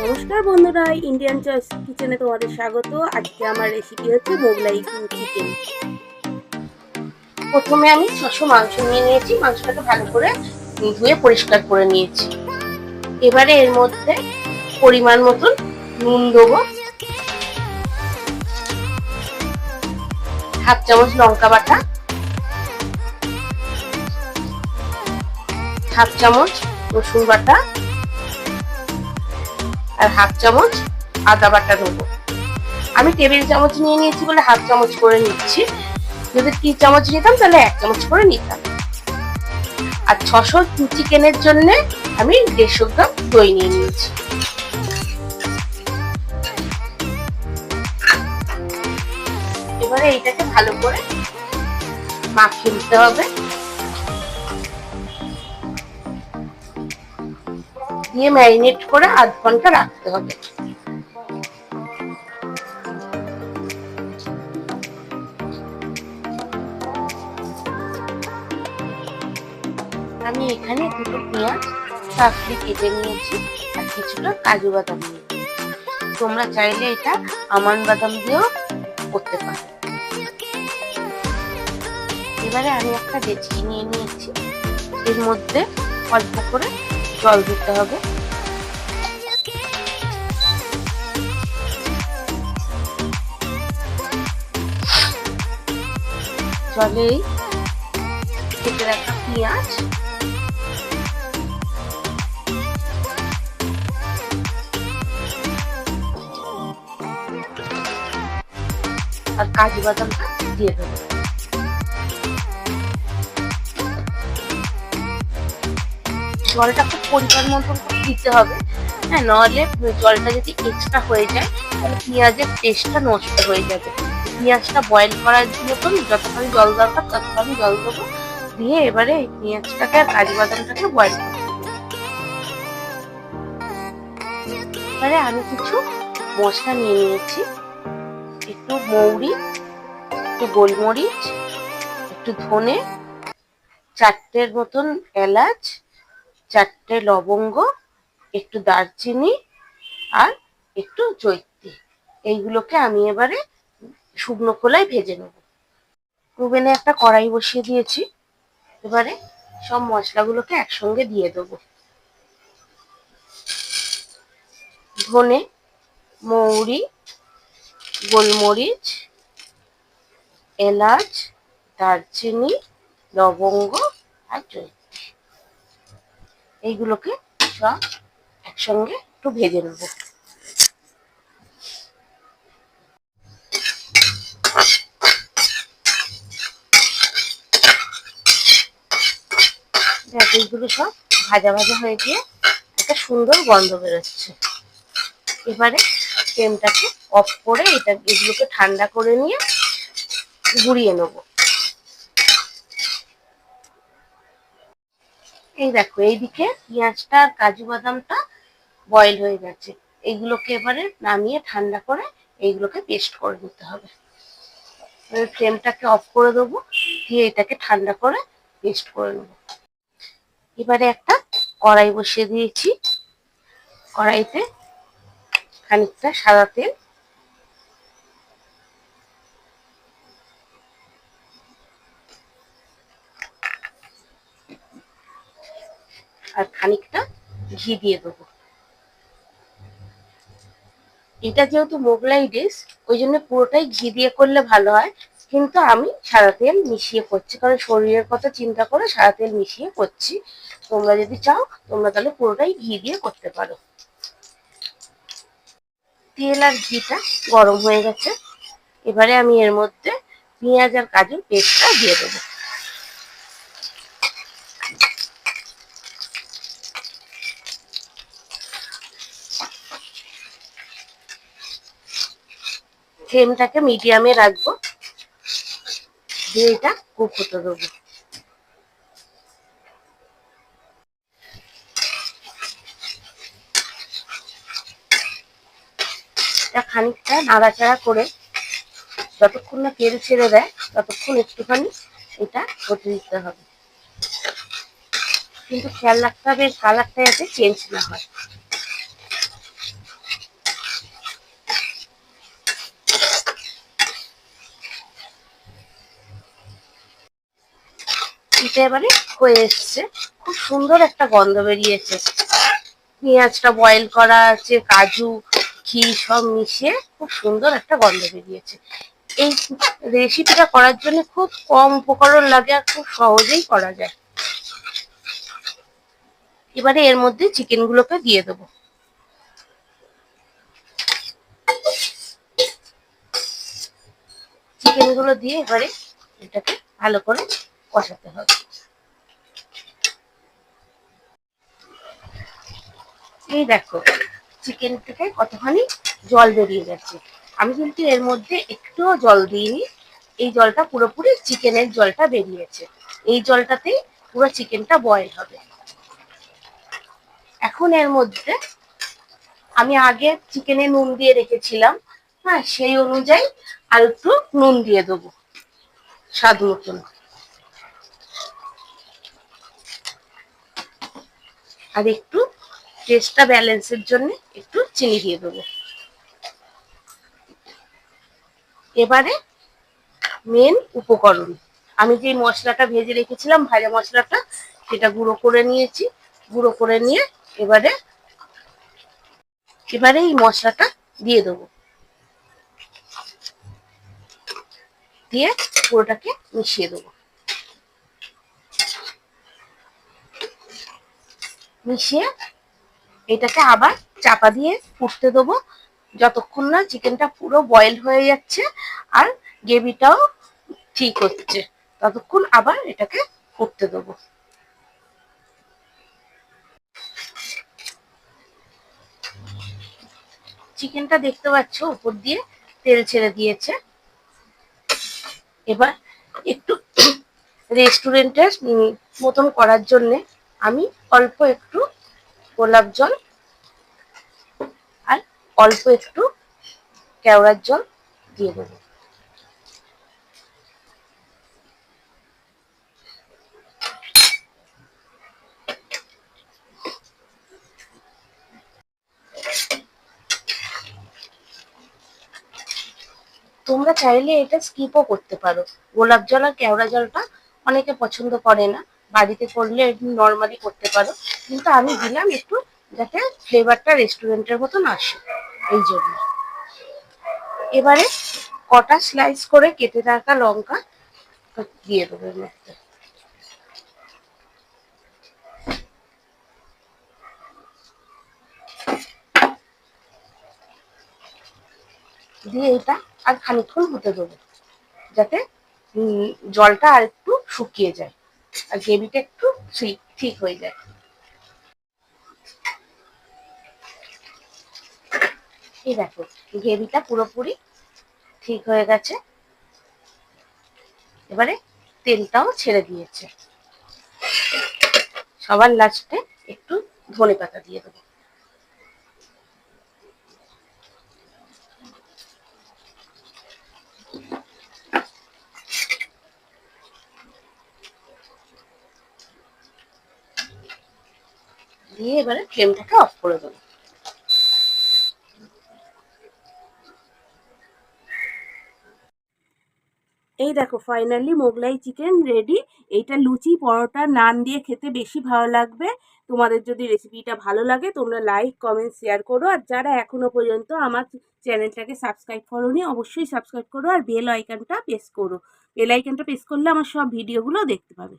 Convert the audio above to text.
নমস্কার বন্ধুরা, Indian choice কিচেনে তোমাদের স্বাগত। আজকে আমার রেসিপি হচ্ছে মোগলাই চিকেন। প্রথমে আমি 600 মাংস নিয়ে নিয়েছি। মাংসটাকে ভালো করে ধুয়ে পরিষ্কার করে নিয়েছি। এবারে এর মধ্যে পরিমাণ মতন নুন দেবো, হাফ চামচ লঙ্কা বাটা, হাফ চামচ রসুন বাটা আর হাফ চামচ আদা বাটা দেবো। আমি টেবিল চামচ নিয়ে নিয়েছি বলে হাফ চামচ করে নিচ্ছি। যদি 3 চামচ নিতাম তাহলে 1 চামচ করে নিতাম। আর 600 চিকেনের জন্য আমি 150 গ্রাম দই নিয়ে নিয়েছি। এবারে এইটাকে ভালো করে মাখিয়ে নিতে হবে, দিয়ে ম্যারিনেট করে আধ ঘন্টা রাখতে হবে। আমি এখানে দুটো পেঁয়াজ সাফলি কেটে নিয়েছি আর কিছুটা কাজু বাদাম নিয়েছি। তোমরা চাইলে এটা আমন্ড বাদাম দিয়েও করতে পারো। এবারে আমি একটা ডেচকি নিয়ে নিয়েছি, এর মধ্যে অল্প করে জল দিতে হবে। জলেই কেটে রাখা পেঁয়াজ আর কাজু বাদামটা দিয়ে দেবো। জলটা খুব পরিমাণ মতন দিতে হবে, হ্যাঁ, নাহলে জলটা যদি এক্সট্রা হয়ে যায় তাহলে পেঁয়াজের টেস্টটা নষ্ট হয়ে যাবে। পেঁয়াজটা বয়েল করার মতন যতখানি জল দরকার ততখানি জল দেবো, দিয়ে এবারে এই পেঁয়াজটাকে আর কাজু বাদামটাকে বয়েল করবো। এবারে আমি কিছু মশলা নিয়ে নিয়েছি, একটু মৌরি, একটু গোলমরিচ, একটু ধনে, 4টের মতন এলাচ, 4টে লবঙ্গ, একটু দারচিনি আর একটু জয়িত্রী। এইগুলোকে আমি এবারে শুকনো খোলায় ভেজে নেব। ওভেনে একটা কড়াই বসিয়ে দিয়েছি, এবারে সব মশলাগুলোকে একসঙ্গে দিয়ে দেবো। ধনে, মৌরি, গোলমরিচ, এলাচ, দারচিনি, লবঙ্গ আর জয়িত্রী, এইগুলোকে সব একসঙ্গে একটু ভেজে নেব। এইগুলো সব ভাজা ভাজা হয়ে গিয়ে একটা সুন্দর গন্ধ বেরোচ্ছে। এবারে ফ্লেমটাকে অফ করে এগুলোকে ঠান্ডা করে নিয়ে গুঁড়িয়ে নেব। এই দেখো, এইদিকে পেঁয়াজটা আর কাজু বাদামটা বয়েল হয়ে গেছে। এইগুলোকে এবারে নামিয়ে ঠান্ডা করে এইগুলোকে পেস্ট করে নিতে হবে। ফ্লেমটাকে অফ করে দেবো, দিয়ে এটাকে ঠান্ডা করে পেস্ট করে নেব। এবারে একটা কড়াই বসিয়ে দিয়েছি, কড়াইতে খানিকটা সাদা তেল, আর খানিকটা ঘি দিয়ে দেবো। এটা যেহেতু মোগলাই ডিশ, ওই জন্য পুরোটাই ঘি দিয়ে করলে ভালো হয়, কিন্তু আমি সাদা তেল মিশিয়ে করছি, কারণ শরীরের কথা চিন্তা করে সাদা তেল মিশিয়ে করছি। তোমরা যদি চাও তোমরা তাহলে পুরোটাই ঘি দিয়ে করতে পারো। তেল আর ঘিটা গরম হয়ে গেছে, এবারে আমি এর মধ্যে পেঁয়াজ আর কাজুর পেস্টটা দিয়ে দেবো। ফ্লেমটাকে মিডিয়ামে রাখবো, দিয়ে এটা কুক হতে দেবো। এটা খানিকটা নাড়াচাড়া করে যতক্ষণ না তেল ছেড়ে দেয় ততক্ষণ একটুখানি এটা হতে দিতে হবে, কিন্তু খেয়াল রাখতে হবে কালারটা যাতে চেঞ্জ না হয়। রেসিপিটা এবারে হয়ে এসছে, খুব সুন্দর একটা গন্ধ বেরিয়েছে। পেঁয়াজটা বয়েল করা আছে, কাজু ঘি সব মিশিয়ে খুব সুন্দর একটা গন্ধ বেরিয়েছে। এই রেসিপিটা করার জন্য খুব কম উপকরণ লাগে আর খুব সহজেই করা যায়। এবারে এর মধ্যে চিকেনগুলোকে দিয়ে দেবো। চিকেনগুলো দিয়ে এবারে এটাকে ভালো করে কষাতে হবে। এই দেখো চিকেন থেকে কতখানি জল বেরিয়ে গেছে। আমি কিন্তু এর মধ্যে একটুও জল দিইনি, এই জলটা পুরোপুরি চিকেনের জলটা বেরিয়েছে। এই জলটাতেই পুরো চিকেনটা বয়েল হবে। এখন এর মধ্যে আমি আগে চিকেনে নুন দিয়ে রেখেছিলাম, হ্যাঁ, সেই অনুযায়ী আর একটু নুন দিয়ে দেবো স্বাদ মতন। আর একটু টেস্টটা ব্যালেন্সের জন্য একটু চিনি দিয়ে দেবো। এবারে মেন উপকরণ, আমি যে মশলাটা ভেজে রেখেছিলাম, ভাজা মশলাটা, সেটা গুঁড়ো করে নিয়েছি। গুঁড়ো করে নিয়ে এবারে এই মশলাটা দিয়ে দেবো, দিয়ে পুরোটাকে মিশিয়ে দেবো। মিশিয়ে এটাকে আবার চাপা দিয়ে ফুটতে দেবো যতক্ষণ না চিকেনটা পুরো বয়েল হয়ে যাচ্ছে আর গ্রেভিটাও ঠিক হচ্ছে, ততক্ষণ আবার এটাকে ফুটতে দেবো। চিকেনটা দেখতে পাচ্ছ উপর দিয়ে তেল ছেড়ে দিয়েছে। এবার একটু রেস্টুরেন্টের মতন করার জন্যে আমি অল্প একটু গোলাপ জল আর অল্প একটু কেওড়ার জল দিয়ে দেবো। তোমরা চাইলে এটা স্কিপও করতে পারো, গোলাপ জল আর কেওড়া জলটা অনেকে পছন্দ করে না, বাড়িতে করলে নর্মালি করতে পারো, কিন্তু আমি দিলাম একটু যাতে ফ্লেভারটা রেস্টুরেন্টের মতন আসে, এই জন্য। এবারে কটা স্লাইস করে কেটে রাখা লঙ্কা দিয়ে দেবো এর মধ্যে। দিয়ে এটা আর খানিকক্ষণ হতে দেবো যাতে জলটা আর একটু শুকিয়ে যায় আর গ্রেভিটা একটু ঠিক হয়ে যায়। এই দেখো গ্রেভিটা পুরোপুরি ঠিক হয়ে গেছে, এবারে তেলটাও ছেড়ে দিয়েছে। সবার লাস্টে একটু ধনে পাতা দিয়ে দেবো। দিয়ে এবারে ফ্লেমটাকে অফ করে দেবো। এই দেখো ফাইনালি মোগলাই চিকেন রেডি। এইটা লুচি, পরোটা, নান দিয়ে খেতে বেশি ভালো লাগবে। তোমাদের যদি রেসিপিটা ভালো লাগে তোমরা লাইক, কমেন্ট, শেয়ার করো। আর যারা এখনো পর্যন্ত আমার চ্যানেলটাকে সাবস্ক্রাইব করোনি অবশ্যই সাবস্ক্রাইব করো আর বেল আইকনটা প্রেস করো। বেল আইকনটা প্রেস করলে আমার সব ভিডিওগুলো দেখতে পাবে।